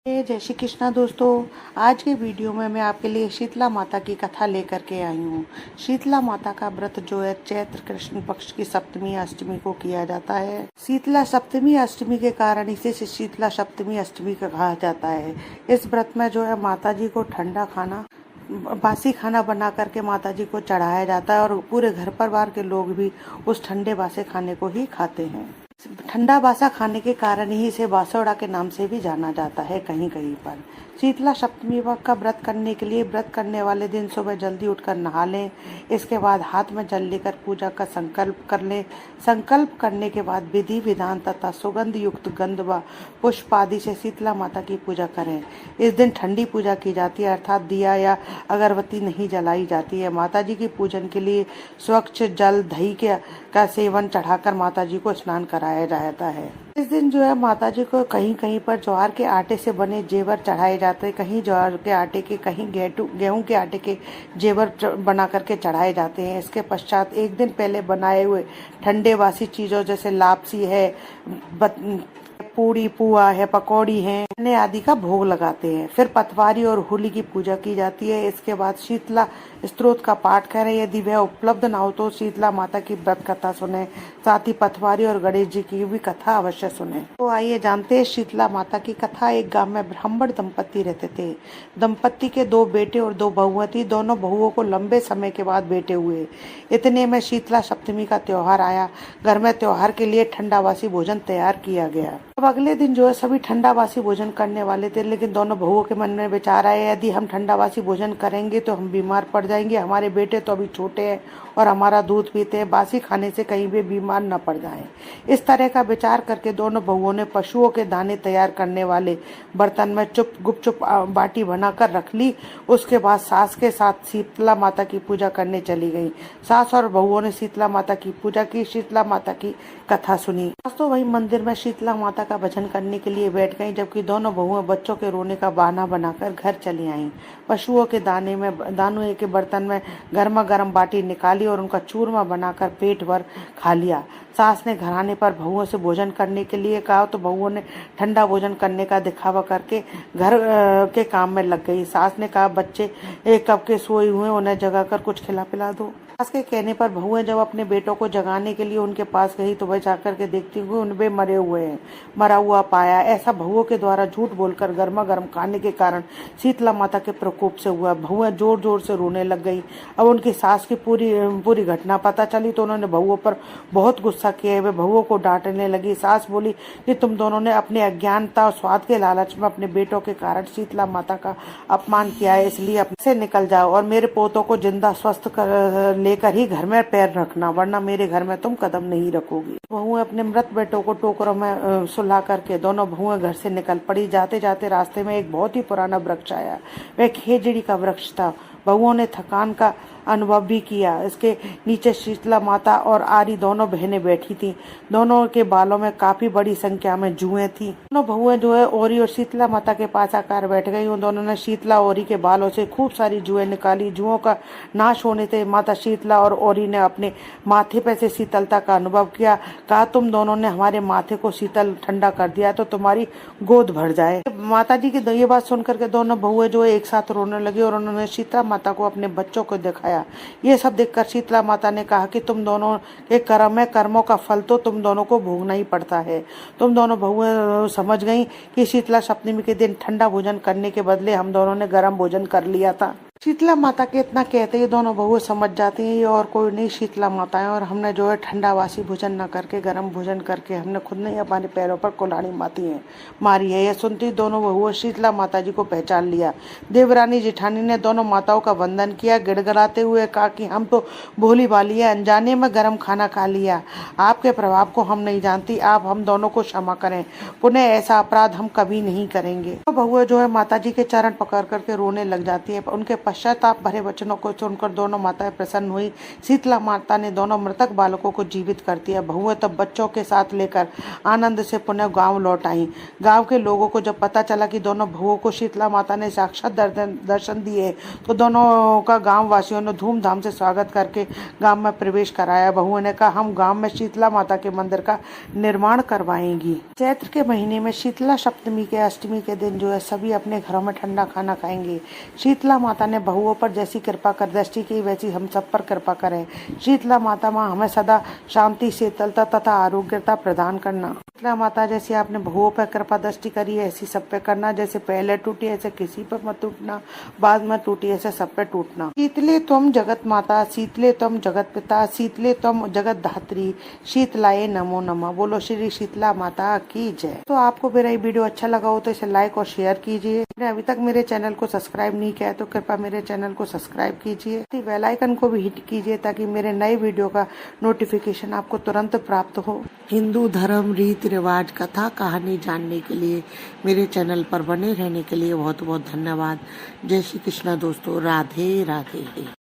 जय श्री कृष्णा दोस्तों। आज के वीडियो में मैं आपके लिए शीतला माता की कथा लेकर के आई हूँ। शीतला माता का व्रत जो है चैत्र कृष्ण पक्ष की सप्तमी अष्टमी को किया जाता है। शीतला सप्तमी अष्टमी के कारण इसे शीतला सप्तमी अष्टमी का कहा जाता है। इस व्रत में जो है माता जी को ठंडा खाना बासी खाना बना करके माता जी को चढ़ाया जाता है और पूरे घर परिवार के लोग भी उस ठंडे बासे खाने को ही खाते हैं। ठंडा बासा खाने के कारण ही इसे बासोड़ा के नाम से भी जाना जाता है कहीं कहीं पर। शीतला सप्तमी का व्रत करने के लिए व्रत करने वाले दिन सुबह जल्दी उठकर नहा लें। इसके बाद हाथ में जल लेकर पूजा का संकल्प कर लें। संकल्प करने के बाद विधि विधान तथा सुगंध युक्त गंध व पुष्प आदि से शीतला माता की पूजा करें। इस दिन ठंडी पूजा की जाती है, अर्थात दिया या अगरबत्ती नहीं जलाई जाती है। माता जी की पूजन के लिए स्वच्छ जल दही का सेवन चढ़ाकर माता जी को स्नान कराया जाता है। इस दिन जो है माता जी को कहीं कहीं पर ज्वार के आटे से बने जेवर चढ़ाए जाते हैं, कहीं ज्वार के आटे के, कहीं गेहूं के आटे के जेवर बना करके चढ़ाए जाते हैं। इसके पश्चात एक दिन पहले बनाए हुए ठंडे बासी चीजों जैसे लापसी है, पूड़ी पुआ है, पकौड़ी है आदि का भोग लगाते हैं। फिर पटवारी और होली की पूजा की जाती है। इसके बाद शीतला स्तोत्र का पाठ करें। यदि वह उपलब्ध ना हो तो शीतला माता की व्रत कथा सुने, साथ ही पटवारी और गणेश जी की भी कथा अवश्य सुने। तो आइए जानते हैं शीतला माता की कथा। एक गांव में ब्राह्मण दंपत्ति रहते थे। दंपत्ति के 2 बेटे और 2 बहुएं थी। दोनों बहुओं को लंबे समय के बाद बेटे हुए। इतने में शीतला सप्तमी का त्योहार आया। घर में त्योहार के लिए ठंडा बासी भोजन तैयार किया गया। अब अगले दिन जो है सभी ठंडा बासी भोजन करने वाले थे, लेकिन दोनों बहुओं के मन में विचार आया, यदि हम ठंडा बासी भोजन करेंगे तो हम बीमार पड़ जाएंगे। हमारे बेटे तो अभी छोटे हैं और हमारा दूध पीते हैं, बासी खाने से कहीं भी बीमार न पड़ जाएं। इस तरह का विचार करके दोनों बहुओं ने पशुओं के दाने तैयार करने वाले बर्तन में गुपचुप बाटी बनाकर रख ली। उसके बाद सास के साथ शीतला माता की पूजा करने चली गई। सास और बहुओं ने शीतला माता की पूजा की, शीतला माता की कथा सुनी। सास तो वही मंदिर में शीतला माता का भजन करने के लिए बैठ गई, जबकि दोनों बहुएं बच्चों के रोने का बहाना बनाकर घर चली आईं। पशुओं के दानों के बर्तन में गर्मा गर्म बाटी निकाली और उनका चूरमा बनाकर पेट भर खा लिया। सास ने घर आने पर बहुओं से भोजन करने के लिए कहा तो बहुओं ने ठंडा भोजन करने का दिखावा करके घर के काम में लग गई। सास ने कहा, बच्चे कब के सोए हुए, उन्हें जगाकर कुछ खिला पिला दो। सास के कहने पर बहुएं जब अपने बेटों को जगाने के लिए उनके पास गई तो वह जाकर के देखती हुई उनपे मरे हुए हैं, मरा हुआ पाया। ऐसा बहुओं के द्वारा झूठ बोलकर गर्मा गर्म खाने के कारण शीतला माता के प्रकोप से हुआ। बहुएं जोर जोर से रोने लग गई। अब उनकी सास की पूरी घटना पता चली तो उन्होंने बहुओं पर बहुत गुस्सा किया। वे बहुओं को डांटने लगी। सास बोली कि तुम दोनों ने अपने अज्ञानता और स्वाद के लालच में अपने बेटों के कारण शीतला माता का अपमान किया है, इसलिए अपने से निकल जाओ और मेरे पोतों को जिंदा स्वस्थ लेकर ही घर में पैर रखना, वरना मेरे घर में तुम कदम नहीं रखोगी। बहुएं अपने मृत बेटों को टोकरों में सुला करके दोनों बहुएं घर से निकल पड़ी। जाते जाते रास्ते में एक बहुत ही पुराना वृक्ष आया। वह खेजड़ी का वृक्ष था। बहुओं ने थकान का अनुभव भी किया। इसके नीचे शीतला माता और आरी दोनों बहनें बैठी थीं। दोनों के बालों में काफी बड़ी संख्या में जुएं थीं। दोनों बहुएं जो है ओरी और शीतला माता के पास आकर बैठ गई। उन दोनों ने शीतला ओरी के बालों से खूब सारी जुएं निकाली। जुओं का नाश होने से माता शीतला और ओरी ने अपने माथे पे से शीतलता का अनुभव किया। कहा, तुम दोनों ने हमारे माथे को शीतल ठंडा कर दिया तो तुम्हारी गोद भर जाए। माता जी की ये बात सुनकर के दोनों बहुएं जो एक साथ रोने लगी और उन्होंने शीतला माता को अपने बच्चों को दिखाया। ये सब देखकर शीतला माता ने कहा कि तुम दोनों के कर्म है, कर्मों का फल तो तुम दोनों को भोगना ही पड़ता है। तुम दोनों बहुएं समझ गई कि शीतला सप्तमी के दिन ठंडा भोजन करने के बदले हम दोनों ने गर्म भोजन कर लिया था। शीतला माता के इतना कहते ही दोनों बहुएं समझ जाती हैं ये और कोई नहीं शीतला माता है, और हमने जो है ठंडा बासी भोजन न करके गर्म भोजन करके हमने खुद नहीं अपने पैरों पर कुल्हाड़ी मारी है। यह सुनती दोनों बहुओं शीतला माता जी को पहचान लिया। देवरानी जेठानी ने दोनों माताओं का वंदन किया। गिड़गिड़ाते हुए कहा कि हम तो भोली भाली है, अनजाने में गर्म खाना खा लिया। आपके प्रभाव को हम नहीं जानती, आप हम दोनों को क्षमा करें। पुनः ऐसा अपराध हम कभी नहीं करेंगे। बहुएं जो है माता जी के चरण पकड़ करके रोने लग जाती है। उनके पश्चाताप भरे वचनों को सुनकर दोनों माताएं प्रसन्न हुई। शीतला माता ने दोनों मृतक बालकों को जीवित कर दिया। बहुएं तब बच्चों के साथ लेकर आनंद से पुनः गांव लौट आई। गांव के लोगों को जब पता चला कि दोनों बहुओं को शीतला माता ने साक्षात दर्शन दिए तो दोनों का गांव वासियों ने धूमधाम से स्वागत करके गांव में प्रवेश कराया। बहुओं ने कहा, हम गांव में शीतला माता के मंदिर का निर्माण करवाएंगी। चैत्र के महीने में शीतला सप्तमी के अष्टमी के दिन जो है सभी अपने घरों में ठंडा खाना खाएंगे। शीतला माता ने बहुओं पर जैसी कृपा कर दृष्टि की वैसी हम सब पर कृपा करें। शीतला माता माँ हमें सदा शांति, शीतलता तथा आरोग्यता प्रदान करना। शीतला माता जैसे आपने बहुओं पर कृपा दृष्टि करी है ऐसी सब पे करना। जैसे पहले टूटी ऐसे किसी पर मत टूटना, बाद में टूटी ऐसे सब पे टूटना। शीतले त्वम जगत माता, शीतले त्वम जगत पिता, शीतले त्वम जगत धात्री, शीतलाए नमो नमः। बोलो श्री शीतला माता की जय। तो आपको मेरा ये वीडियो अच्छा लगा हो तो इसे लाइक और शेयर कीजिए। अभी तक मेरे चैनल को सब्सक्राइब नहीं किया है तो कृपया मेरे चैनल को सब्सक्राइब कीजिए। बेल आइकन को भी हिट कीजिए ताकि मेरे नए वीडियो का नोटिफिकेशन आपको तुरंत प्राप्त हो। हिंदू धर्म, रीति रिवाज, कथा कहानी जानने के लिए मेरे चैनल पर बने रहने के लिए बहुत बहुत धन्यवाद। जय श्री कृष्णा दोस्तों। राधे राधे।